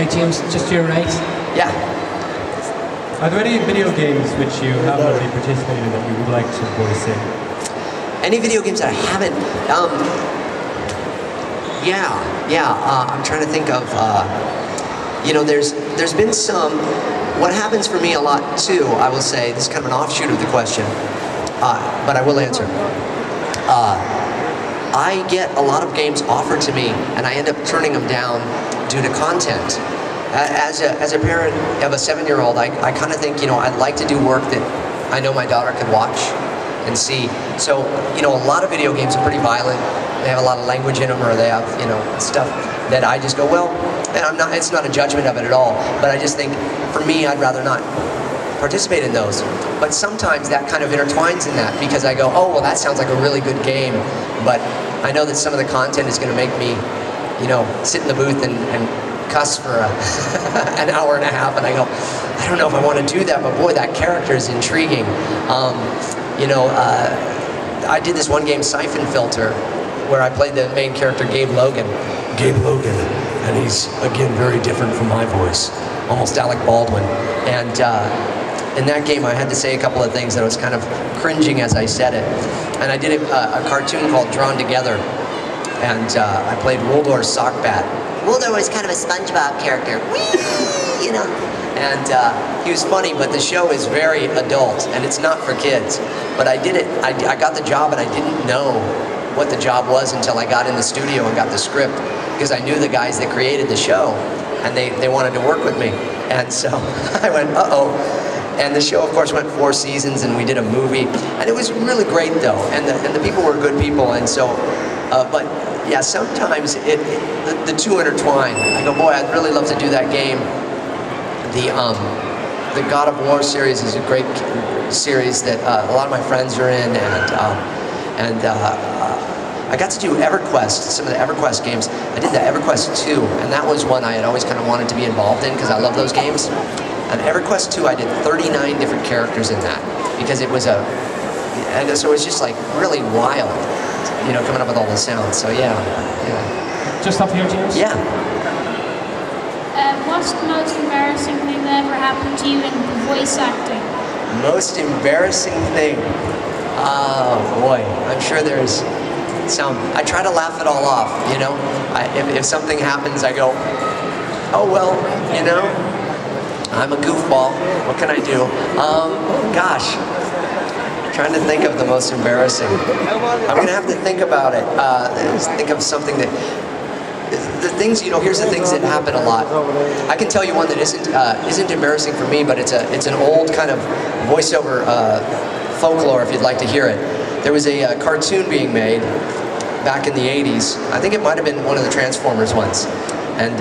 Okay, James, just to your right. Yeah. Are there any video games which you haven't already participated in that you would like to voice in? Any video games that I haven't? I'm trying to think of. There's been some. What happens for me a lot too, I will say, this is kind of an offshoot of the question, but I will answer. I get a lot of games offered to me, and I end up turning them down due to content. As a parent of a 7-year-old, I kind of think, I'd like to do work that I know my daughter could watch and see. So, a lot of video games are pretty violent. They have a lot of language in them, or they have, stuff that I just go, well, and it's not a judgment of it at all, but I just think, for me, I'd rather not participate in those. But sometimes that kind of intertwines in that, because I go, oh, well, that sounds like a really good game, but I know that some of the content is going to make me, sit in the booth and cuss for an hour and a half, and I go, I don't know if I want to do that, but boy, that character is intriguing. I did this one game, Siphon Filter, where I played the main character, Gabe Logan, and he's, again, very different from my voice, almost Alec Baldwin, and in that game I had to say a couple of things that I was kind of cringing as I said it, and I did a cartoon called Drawn Together, and I played Woldor's sock bat. Woldor was kind of a SpongeBob character, and he was funny, but the show is very adult, and it's not for kids. But I did it, I got the job, and I didn't know what the job was until I got in the studio and got the script, because I knew the guys that created the show, and they wanted to work with me. And so I went, uh-oh. And the show, of course, went 4 seasons, and we did a movie, and it was really great, though, and the people were good people, and so, but yeah, sometimes the two intertwine. I go, boy, I'd really love to do that game. The God of War series is a great series that a lot of my friends are in, and I got to do EverQuest, some of the EverQuest games. I did the EverQuest 2, and that was one I had always kind of wanted to be involved in because I love those games. And EverQuest 2, I did 39 different characters in that because it was and so it was just like really wild, coming up with all the sounds. So yeah. Just up here, James. Yeah. What's the most embarrassing thing that ever happened to you in voice acting? Most embarrassing thing? Oh boy, I'm sure there's some. I try to laugh it all off, if something happens, I go, oh well, I'm a goofball, what can I do? Gosh, trying to think of the most embarrassing. I'm gonna have to think about it, think of something that, the things, here's the things that happen a lot. I can tell you one that isn't embarrassing for me, but it's an old kind of voiceover folklore if you'd like to hear it. There was a cartoon being made back in the 80s. I think it might have been one of the Transformers ones. And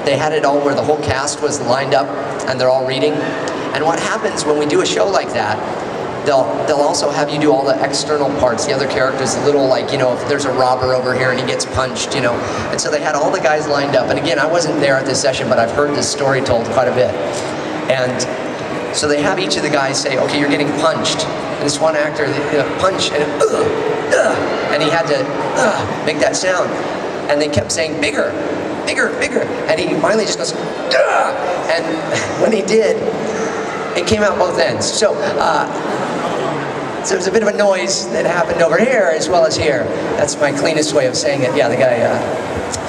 they had it all where the whole cast was lined up and they're all reading. And what happens when we do a show like that, they'll also have you do all the external parts, the other characters, the little, if there's a robber over here and he gets punched, And so they had all the guys lined up. And again, I wasn't there at this session, but I've heard this story told quite a bit. And so they have each of the guys say, okay, you're getting punched. And this one actor, punch, and and he had to make that sound. And they kept saying, bigger, bigger, bigger. And he finally just goes, and when he did, it came out both ends. So there's a bit of a noise that happened over here as well as here. That's my cleanest way of saying it. Yeah, the guy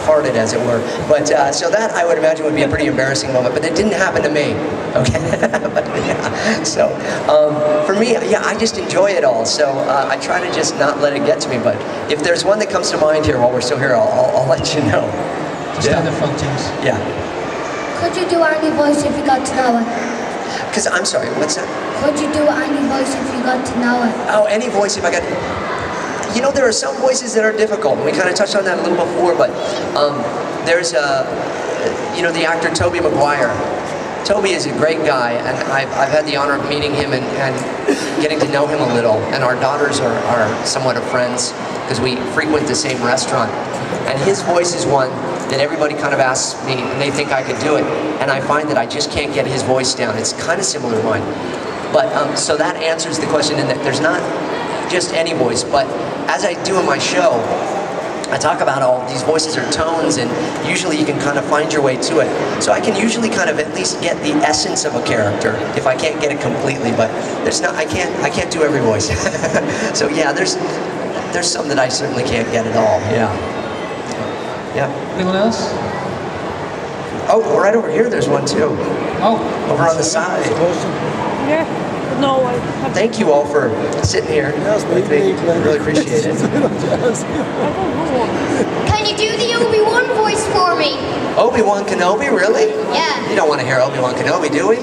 farted, as it were. But so that, I would imagine, would be a pretty embarrassing moment. But it didn't happen to me. Okay. But, yeah. So for me, yeah, I just enjoy it all. So I try to just not let it get to me. But if there's one that comes to mind here while we're still here, I'll let you know. Just down the front, James. Yeah. Could you do any voice if you got to know it? Because, I'm sorry, what's that? Could you do any voice if you got to know it? Oh, any voice if I got... there are some voices that are difficult, and we kind of touched on that a little before, but there's the actor Tobey Maguire. Toby is a great guy, and I've had the honor of meeting him and getting to know him a little, and our daughters are somewhat of friends, because we frequent the same restaurant. And his voice is one that everybody kind of asks me, and they think I could do it, and I find that I just can't get his voice down. It's kind of similar to mine. But, so that answers the question in that there's not just any voice, but as I do in my show, I talk about all these voices are tones, and usually you can kind of find your way to it. So I can usually kind of at least get the essence of a character if I can't get it completely. But I can't do every voice. So yeah, there's some that I certainly can't get at all. Yeah. Yeah. Anyone else? Oh, right over here, there's one too. Oh, Over on the side. Yeah. No, I have Thank you all for sitting here with me. Really appreciate it. I don't know. Can you do the Obi-Wan voice for me? Obi-Wan Kenobi, really? Yeah. You don't want to hear Obi-Wan Kenobi, do we?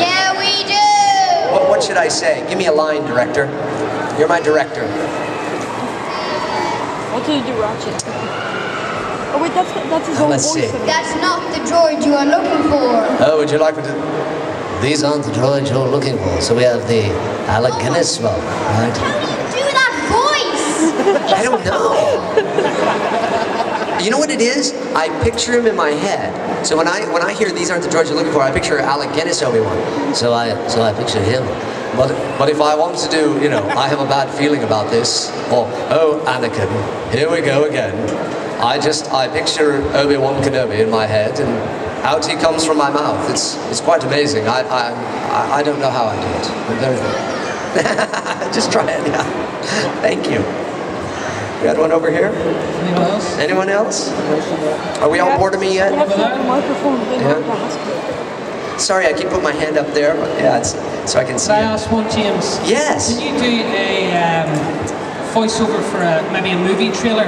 Yeah, we do. What should I say? Give me a line, director. You're my director. What do you do, Ratchet? Oh wait, that's his own Let's voice. see. That's not the droid you are looking for. Oh, would you like me to? These aren't the droids you're looking for. So we have the Alec Guinness one, right? How do you do that voice? I don't know. You know what it is? I picture him in my head. So when I hear these aren't the droids you're looking for, I picture Alec Guinness Obi-Wan. So I picture him. But if I want to do, I have a bad feeling about this. Or, oh, Anakin, here we go again. I picture Obi-Wan Kenobi in my head, and out he comes from my mouth. It's quite amazing. I don't know how I do it. I'm very good. Just try it, yeah. Thank you. We got one over here? anyone else? Anyone else? Are we all bored of me You yet? have to have the microphone thing Yeah. on to ask. Sorry, I keep putting my hand up there, but yeah, it's so I can see Can I it. ask one, James? Yes. Can you do a voiceover for maybe a movie trailer?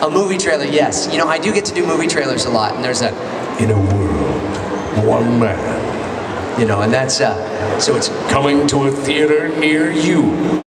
A movie trailer, yes. I do get to do movie trailers a lot, and there's a In a world, one man. and that's so it's Coming to a theater near you.